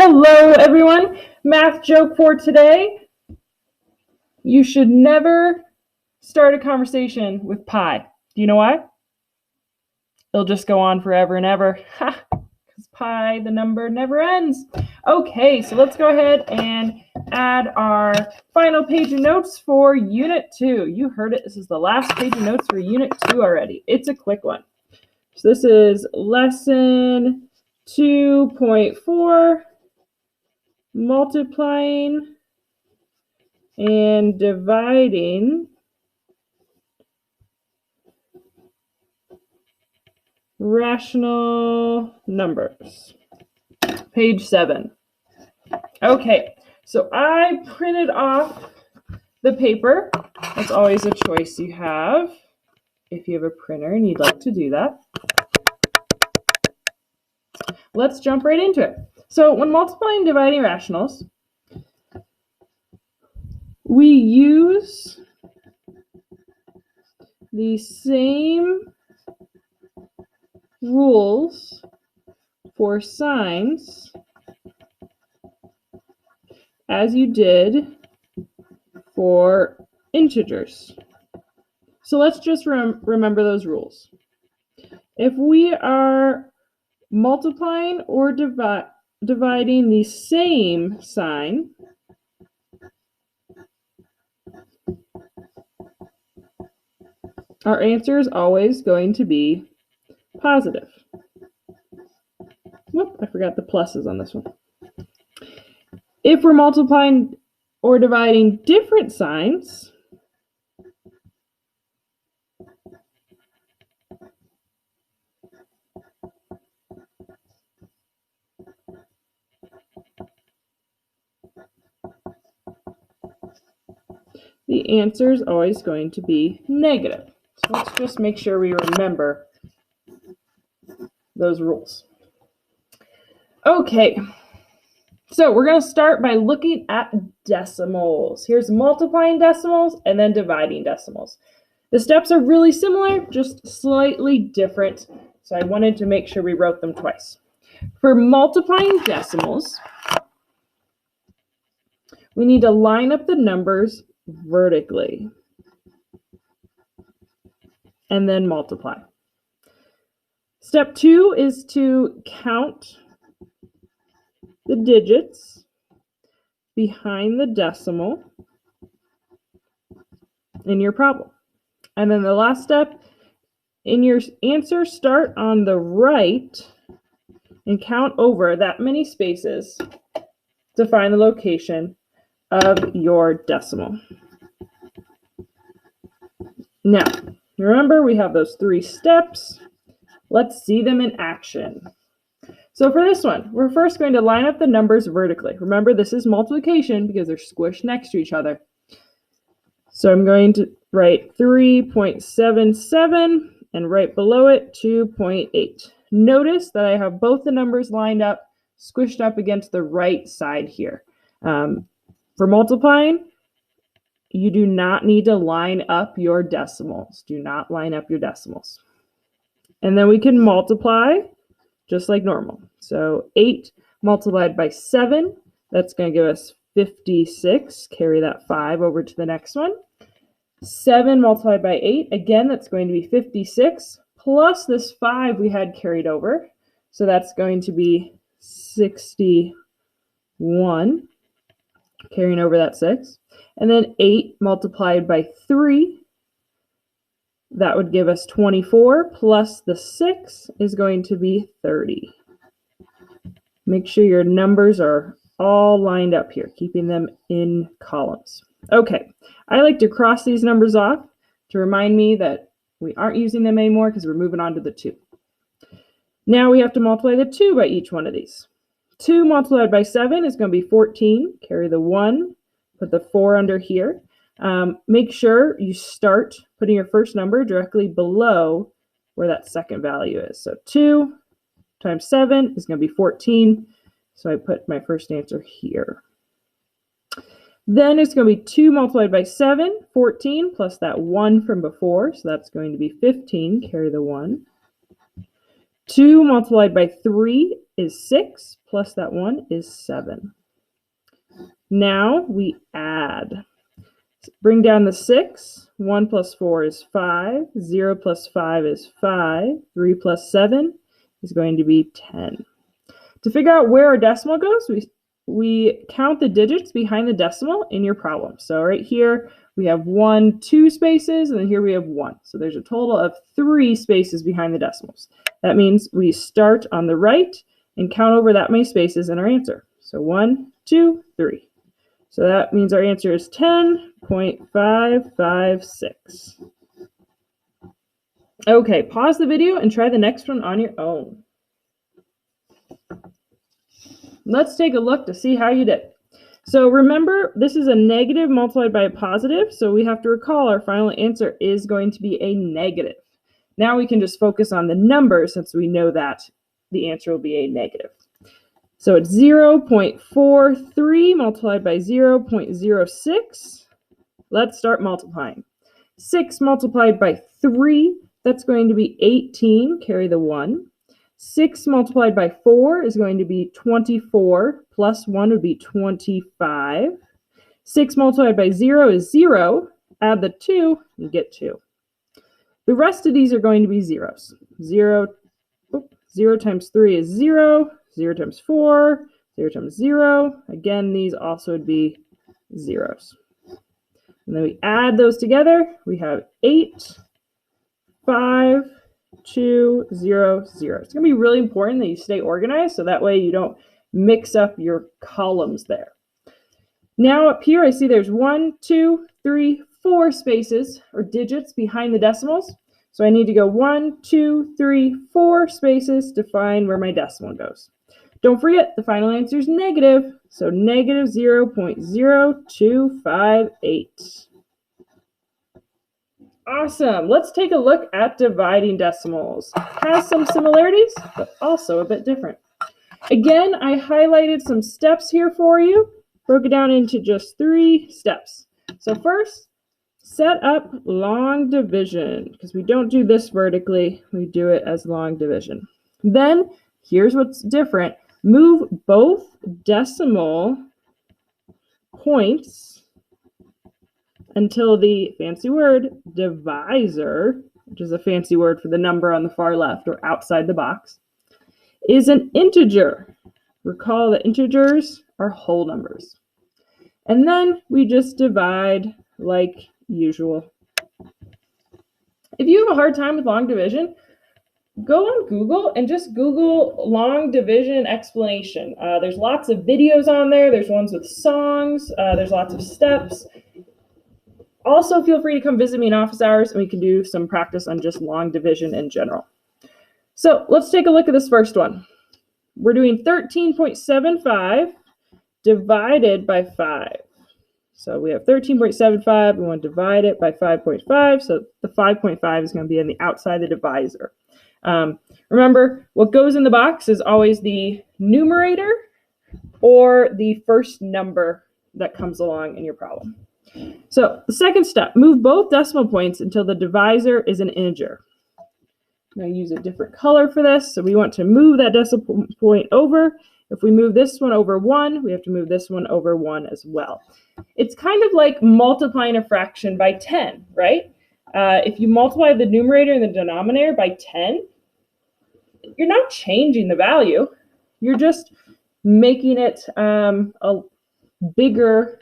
Hello, everyone. Math joke for today. You should never start a conversation with pi. Do you know why? It'll just go on forever and ever. Ha! Because pi, the number, never ends. Okay, so let's go ahead and add our final page of notes for Unit 2. You heard it. This is the last page of notes for Unit 2 already. It's a quick one. So this is Lesson 2.4. Multiplying and dividing rational numbers. Page 7. Okay, so I printed off the paper. That's always a choice you have if you have a printer and you'd like to do that. Let's jump right into it. So when multiplying and dividing rationals, we use the same rules for signs as you did for integers. So let's just remember those rules. If we are multiplying or dividing the same sign, our answer is always going to be positive. Whoop, I forgot the pluses on this one. If we're multiplying or dividing different signs, the answer is always going to be negative. So let's just make sure we remember those rules. Okay, so we're going to start by looking at decimals. Here's multiplying decimals and then dividing decimals. The steps are really similar, just slightly different. So I wanted to make sure we wrote them twice. For multiplying decimals, we need to line up the numbers vertically and then multiply. Step 2 is to count the digits behind the decimal in your problem. And then the last step, in your answer, start on the right and count over that many spaces to find the location of your decimal. Now, remember we have those 3 steps. Let's see them in action. So for this one, we're first going to line up the numbers vertically. Remember, this is multiplication because they're squished next to each other. So I'm going to write 3.77 and right below it 2.8. Notice that I have both the numbers lined up, squished up against the right side here. For multiplying, you do not need to line up your decimals. Do not line up your decimals. And then we can multiply just like normal. So 8 multiplied by 7, that's going to give us 56. Carry that 5 over to the next one. 7 multiplied by 8, again, that's going to be 56, plus this 5 we had carried over. So that's going to be 61, carrying over that 6. And then 8 multiplied by 3, that would give us 24, plus the 6 is going to be 30. Make sure your numbers are all lined up here, keeping them in columns. Okay, I like to cross these numbers off to remind me that we aren't using them anymore because we're moving on to the 2. Now we have to multiply the 2 by each one of these. 2 multiplied by 7 is going to be 14. Carry the 1, put the 4 under here. Make sure you start putting your first number directly below where that second value is. So 2 times 7 is going to be 14. So I put my first answer here. Then it's going to be 2 multiplied by 7, 14, plus that 1 from before. So that's going to be 15. Carry the 1. 2 multiplied by 3 is 6, plus that 1 is 7. Now we add. Bring down the 6. 1 plus 4 is 5. 0 plus 5 is 5. 3 plus 7 is going to be 10. To figure out where our decimal goes, we count the digits behind the decimal in your problem. So right here, we have 1, 2 spaces, and then here we have 1. So there's a total of 3 spaces behind the decimals. That means we start on the right and count over that many spaces in our answer. So 1, 2, 3. So that means our answer is 10.556. Okay, pause the video and try the next one on your own. Let's take a look to see how you did. So remember, this is a negative multiplied by a positive, so we have to recall our final answer is going to be a negative. Now we can just focus on the number since we know that the answer will be a negative. So it's 0.43 multiplied by 0.06. Let's start multiplying. 6 multiplied by 3, that's going to be 18, carry the 1. 6 multiplied by 4 is going to be 24, plus 1 would be 25. 6 multiplied by 0 is 0, add the 2, you get 2. The rest of these are going to be zeros. 0 times 3 is 0, 0 times 4, 0 times 0. Again, these also would be zeros. And then we add those together. We have 8, 5, 2, 0, 0. It's going to be really important that you stay organized so that way you don't mix up your columns there. Now up here, I see there's 1, 2, 3, 4 spaces or digits behind the decimals. So I need to go 1, 2, 3, 4 spaces to find where my decimal goes. Don't forget, the final answer is negative, so negative 0.0258. Awesome. Let's take a look at dividing decimals. Has some similarities, but also a bit different. Again, I highlighted some steps here for you, broke it down into just 3 steps. So first, set up long division, because we don't do this vertically, we do it as long division. Then, here's what's different. Move both decimal points until the fancy word divisor, which is a fancy word for the number on the far left or outside the box, is an integer. Recall that integers are whole numbers. And then we just divide like usual. If you have a hard time with long division, go on Google and just Google long division explanation. There's lots of videos on there. There's ones with songs. There's lots of steps. Also, feel free to come visit me in office hours and we can do some practice on just long division in general. So let's take a look at this first one. We're doing 13.75 divided by 5. So we have 13.75. We want to divide it by 5.5. So the 5.5 is going to be on the outside the divisor. Remember, what goes in the box is always the numerator or the first number that comes along in your problem. So the second step, move both decimal points until the divisor is an integer. I'm going to use a different color for this. So we want to move that decimal point over. If we move this one over 1, we have to move this one over 1 as well. It's kind of like multiplying a fraction by 10, right? If you multiply the numerator and the denominator by 10, you're not changing the value. You're just making it a bigger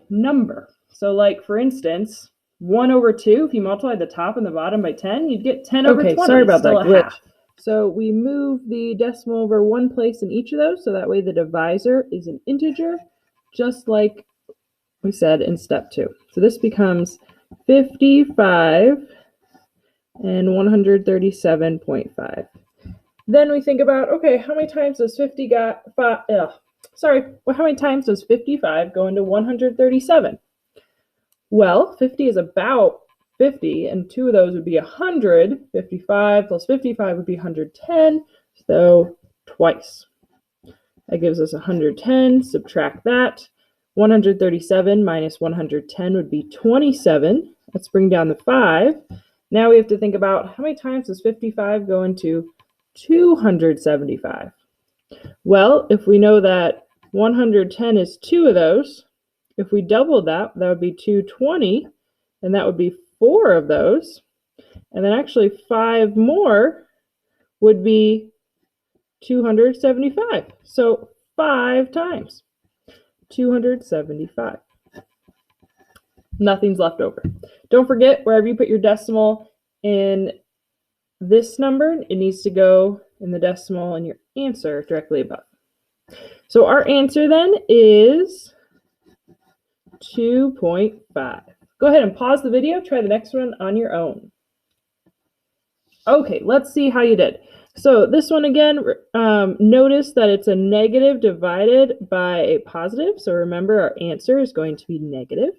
number. So like, for instance, 1 over 2, if you multiply the top and the bottom by 10, you'd get 10 over 20. Sorry about that glitch. So we move the decimal over 1 place in each of those, so that way the divisor is an integer, just like we said in step 2. So this becomes 55 and 137.5. Then we think about, okay, how many times does 55 go into 137? Well, 50 is about 50, and 2 of those would be 100. 55 plus 55 would be 110, so twice. That gives us 110. Subtract that. 137 minus 110 would be 27. Let's bring down the 5. Now we have to think about how many times does 55 go into 275. Well, if we know that 110 is 2 of those, if we doubled that, that would be 220, and that would be 4 of those. And then actually 5 more would be 275. So 5 times 275. Nothing's left over. Don't forget, wherever you put your decimal in this number, it needs to go in the decimal in your answer directly above. So our answer then is 2.5. Go ahead and pause the video. Try the next one on your own. Okay, let's see how you did. So this one again, notice that it's a negative divided by a positive. So remember, our answer is going to be negative.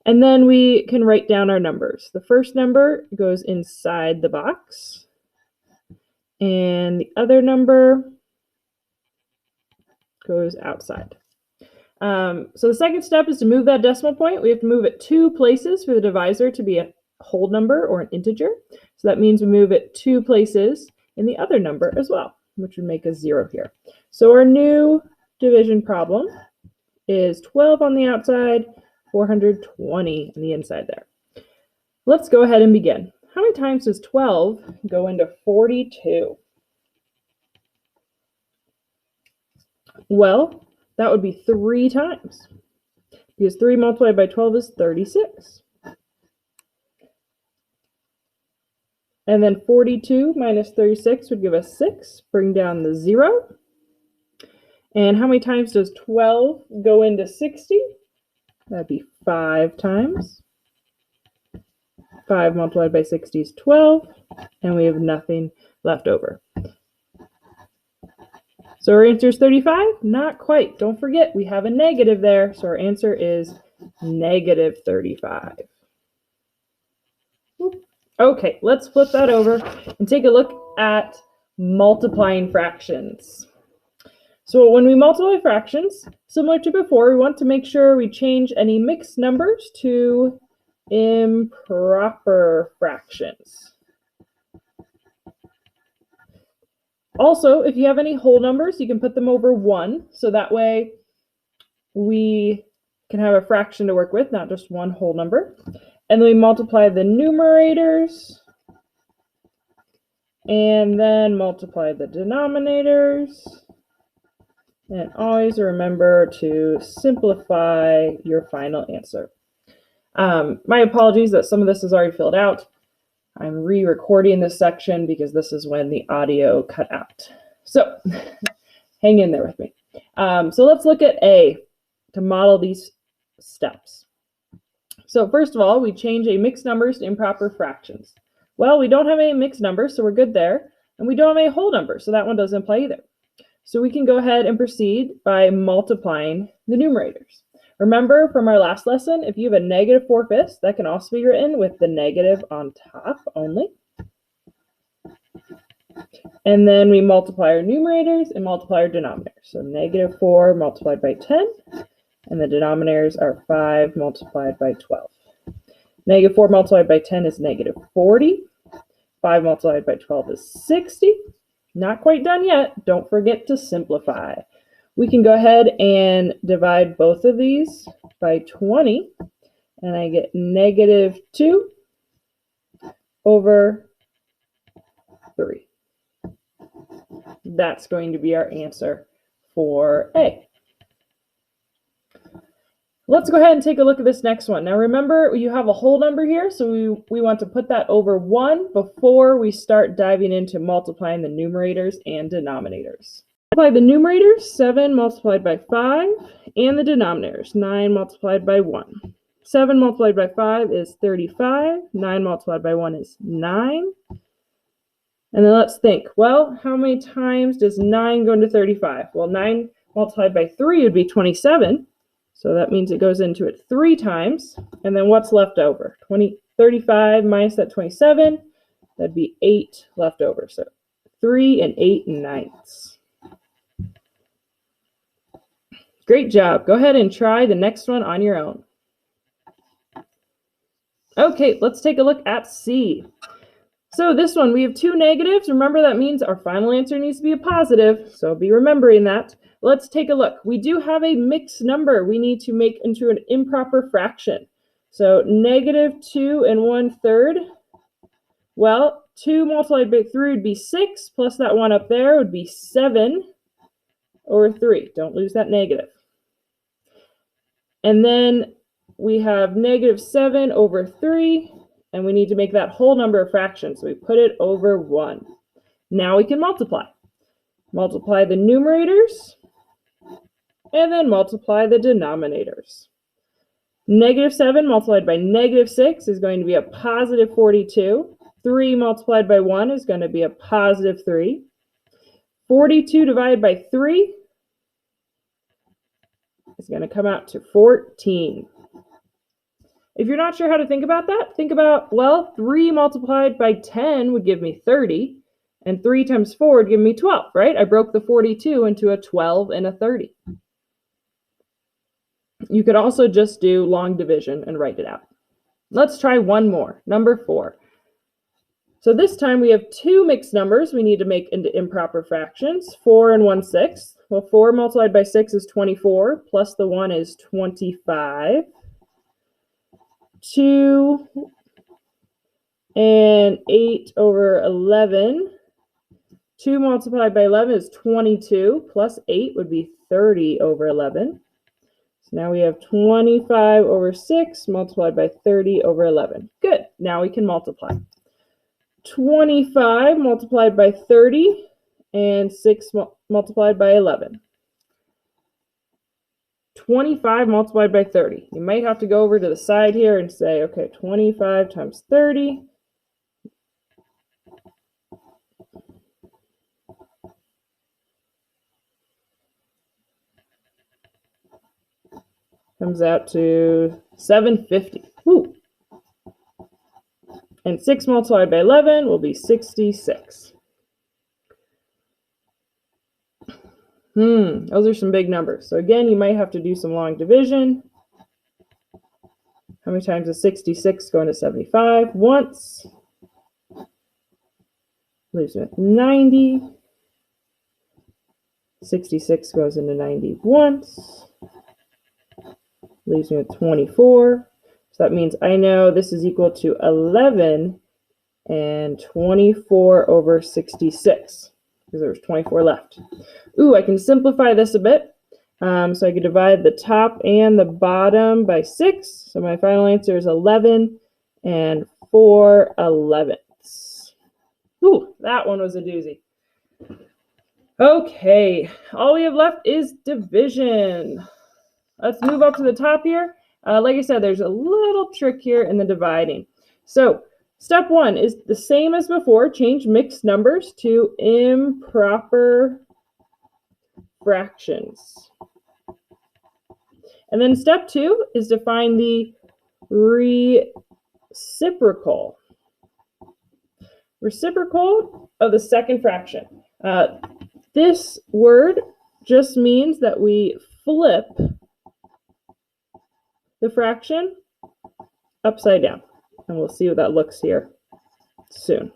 And then we can write down our numbers. The first number goes inside the box, and the other number goes outside. So the second step is to move that decimal point. We have to move it 2 places for the divisor to be a whole number or an integer. So that means we move it 2 places in the other number as well, which would make a 0 here. So our new division problem is 12 on the outside, 420 on the inside there. Let's go ahead and begin. How many times does 12 go into 42? Well, that would be 3 times, because 3 multiplied by 12 is 36. And then 42 minus 36 would give us 6, bring down the 0. And how many times does 12 go into 60? That'd be 5 times. 5 multiplied by 60 is 12, and we have nothing left over. So our answer is 35? Not quite. Don't forget, we have a negative there, so our answer is negative 35. Okay, let's flip that over and take a look at multiplying fractions. So when we multiply fractions, similar to before, we want to make sure we change any mixed numbers to improper fractions. Also, if you have any whole numbers, you can put them over 1, so that way we can have a fraction to work with, not just one whole number. And then we multiply the numerators, and then multiply the denominators. And always remember to simplify your final answer. My apologies that some of this is already filled out. I'm re-recording this section because this is when the audio cut out. So hang in there with me. So let's look at A to model these steps. So first of all, we change a mixed numbers to improper fractions. Well, we don't have any mixed numbers, so we're good there. And we don't have any whole numbers, so that one doesn't apply either. So we can go ahead and proceed by multiplying the numerators. Remember from our last lesson, if you have a negative 4/5, that can also be written with the negative on top only. And then we multiply our numerators and multiply our denominators. So negative 4 multiplied by 10, and the denominators are 5 multiplied by 12. Negative 4 multiplied by 10 is negative 40. 5 multiplied by 12 is 60. Not quite done yet. Don't forget to simplify. We can go ahead and divide both of these by 20, and I get negative 2 over 3. That's going to be our answer for A. Let's go ahead and take a look at this next one. Now remember, you have a whole number here, so we want to put that over 1 before we start diving into multiplying the numerators and denominators. Multiply the numerators, 7 multiplied by 5, and the denominators, 9 multiplied by 1. 7 multiplied by 5 is 35, 9 multiplied by 1 is 9. And then let's think, well, how many times does 9 go into 35? Well, 9 multiplied by 3 would be 27. So that means it goes into it 3 times. And then what's left over? 35 minus that 27, that'd be 8 left over. So 3 and 8 ninths. Great job. Go ahead and try the next one on your own. Okay, let's take a look at C. So this one, we have two negatives. Remember, that means our final answer needs to be a positive, so be remembering that. Let's take a look. We do have a mixed number we need to make into an improper fraction. So -2 1/3. Well, 2 multiplied by 3 would be 6, plus that one up there would be 7 over 3. Don't lose that negative. And then we have -7 over 3. And we need to make that whole number a fraction, so we put it over 1. Now we can multiply. Multiply the numerators, and then multiply the denominators. -7 multiplied by -6 is going to be a positive 42. 3 multiplied by 1 is going to be a positive 3. 42 divided by 3 is going to come out to 14. If you're not sure how to think about that, think about, well, 3 multiplied by 10 would give me 30, and 3 times 4 would give me 12, right? I broke the 42 into a 12 and a 30. You could also just do long division and write it out. Let's try one more, number 4. So this time we have two mixed numbers we need to make into improper fractions, 4 and 1/6. Well, 4 multiplied by 6 is 24, plus the 1 is 25. 2 and 8 over 11. 2 multiplied by 11 is 22, plus 8 would be 30 over 11. So now we have 25 over 6 multiplied by 30 over 11. Good, now we can multiply. 25 multiplied by 30 and 6 multiplied by 11. 25 multiplied by 30. You might have to go over to the side here and say, okay, 25 times 30. Comes out to 750. Woo. And 6 multiplied by 11 will be 66. Those are some big numbers. So again, you might have to do some long division. How many times is 66 going to 75? Once. Leaves me with 90. 66 goes into 90 once. Leaves me with 24. So that means I know this is equal to 11 and 24 over 66. Because there was 24 left. Ooh, I can simplify this a bit. So I could divide the top and the bottom by 6. So my final answer is 11 and 4/11ths. Ooh, that one was a doozy. Okay, all we have left is division. Let's move up to the top here. Like I said, there's a little trick here in the dividing. So step 1 is the same as before. Change mixed numbers to improper fractions. And then step 2 is to find the reciprocal. Reciprocal of the second fraction. This word just means that we flip the fraction upside down. And we'll see what that looks here soon.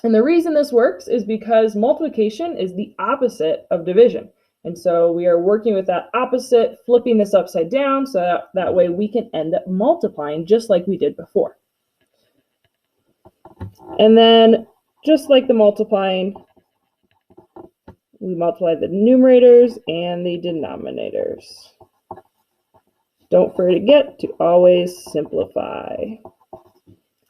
And the reason this works is because multiplication is the opposite of division. And so we are working with that opposite, flipping this upside down, so that way we can end up multiplying just like we did before. And then, just like the multiplying, we multiply the numerators and the denominators. Don't forget to always simplify.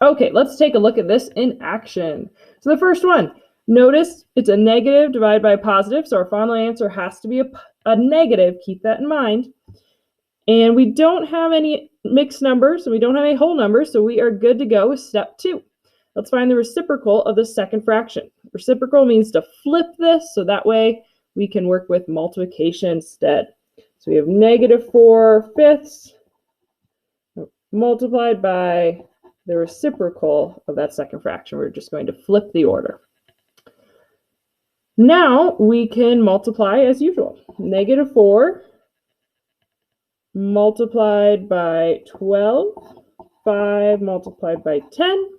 Okay, let's take a look at this in action. So the first one, notice it's a negative divided by a positive, so our final answer has to be a negative. Keep that in mind. And we don't have any mixed numbers, and we don't have any whole numbers, so we are good to go with step 2. Let's find the reciprocal of the second fraction. Reciprocal means to flip this, so that way we can work with multiplication instead. So we have -4/5 multiplied by the reciprocal of that second fraction. We're just going to flip the order. Now we can multiply as usual. -4 multiplied by 12 5 multiplied by 10.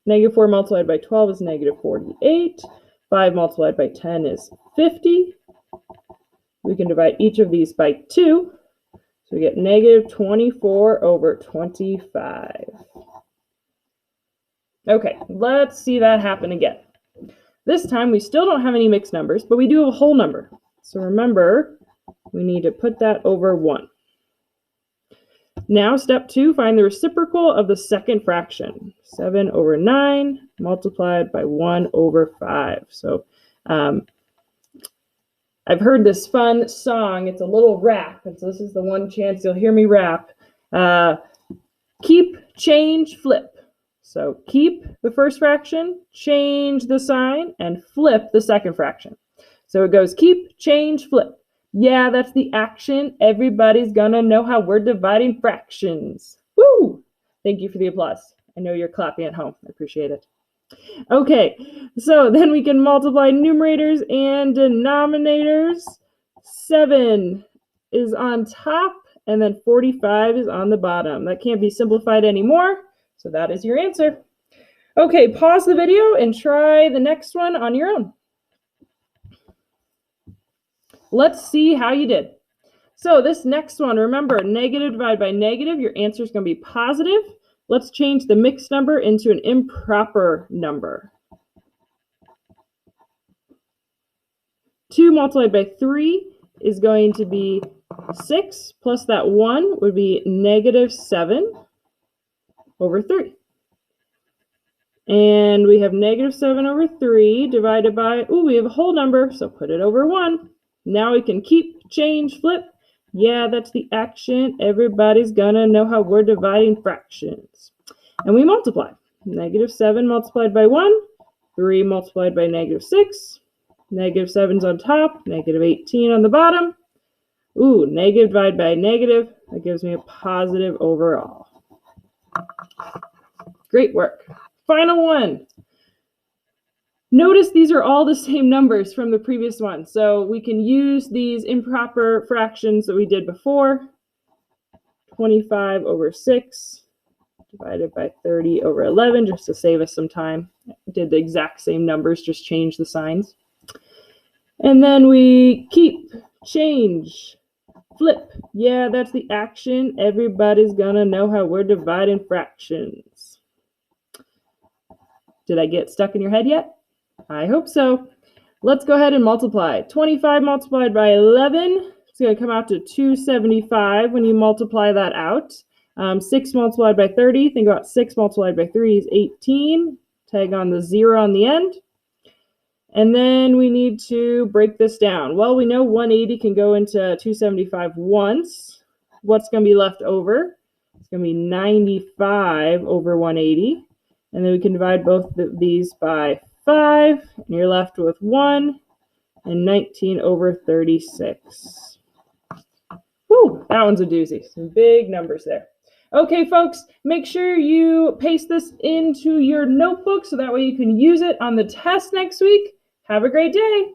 Negative 4 multiplied by 12 is negative 48. 5 multiplied by 10 is 50. We can divide each of these by 2. So we get negative 24 over 25. Okay, let's see that happen again. This time we still don't have any mixed numbers, but we do have a whole number. So remember, we need to put that over 1. Now, step 2, find the reciprocal of the second fraction. 7 over 9 multiplied by 1 over 5. So I've heard this fun song. It's a little rap, and so this is the one chance you'll hear me rap. Keep, change, flip. So keep the first fraction, change the sign, and flip the second fraction. So it goes keep, change, flip. Yeah, that's the action. Everybody's gonna know how we're dividing fractions. Woo! Thank you for the applause. I know you're clapping at home. I appreciate it. Okay, so then we can multiply numerators and denominators. 7 is on top, and then 45 is on the bottom. That can't be simplified anymore, so that is your answer. Okay, pause the video and try the next one on your own. Let's see how you did. So this next one, remember, negative divided by negative, your answer is going to be positive. Let's change the mixed number into an improper number. 2 multiplied by 3 is going to be 6, plus that 1 would be negative 7 over 3. And we have negative 7 over 3 divided by, we have a whole number, so put it over 1. Now we can keep, change, flip. Yeah, that's the action. Everybody's gonna know how we're dividing fractions. And we multiply. Negative 7 multiplied by 1, 3 multiplied by negative 6. Negative 7's on top, negative 18 on the bottom. Negative divided by negative. That gives me a positive overall. Great work. Final one. Notice these are all the same numbers from the previous one. So we can use these improper fractions that we did before. 25 over 6 divided by 30 over 11, just to save us some time. Did the exact same numbers, just change the signs. And then we keep, change, flip. Yeah, that's the action. Everybody's gonna know how we're dividing fractions. Did I get stuck in your head yet? I hope so. Let's go ahead and multiply. 25 multiplied by 11, it's going to come out to 275 when you multiply that out. 6 multiplied by 30, think about 6 multiplied by 3 is 18. Tag on the 0 on the end. And then we need to break this down. Well, we know 180 can go into 275 once. What's going to be left over? It's going to be 95 over 180. And then we can divide both of these by 5, and you're left with 1 and 19 over 36. Whew, that one's a doozy. Some big numbers there. Okay, folks, make sure you paste this into your notebook so that way you can use it on the test next week. Have a great day.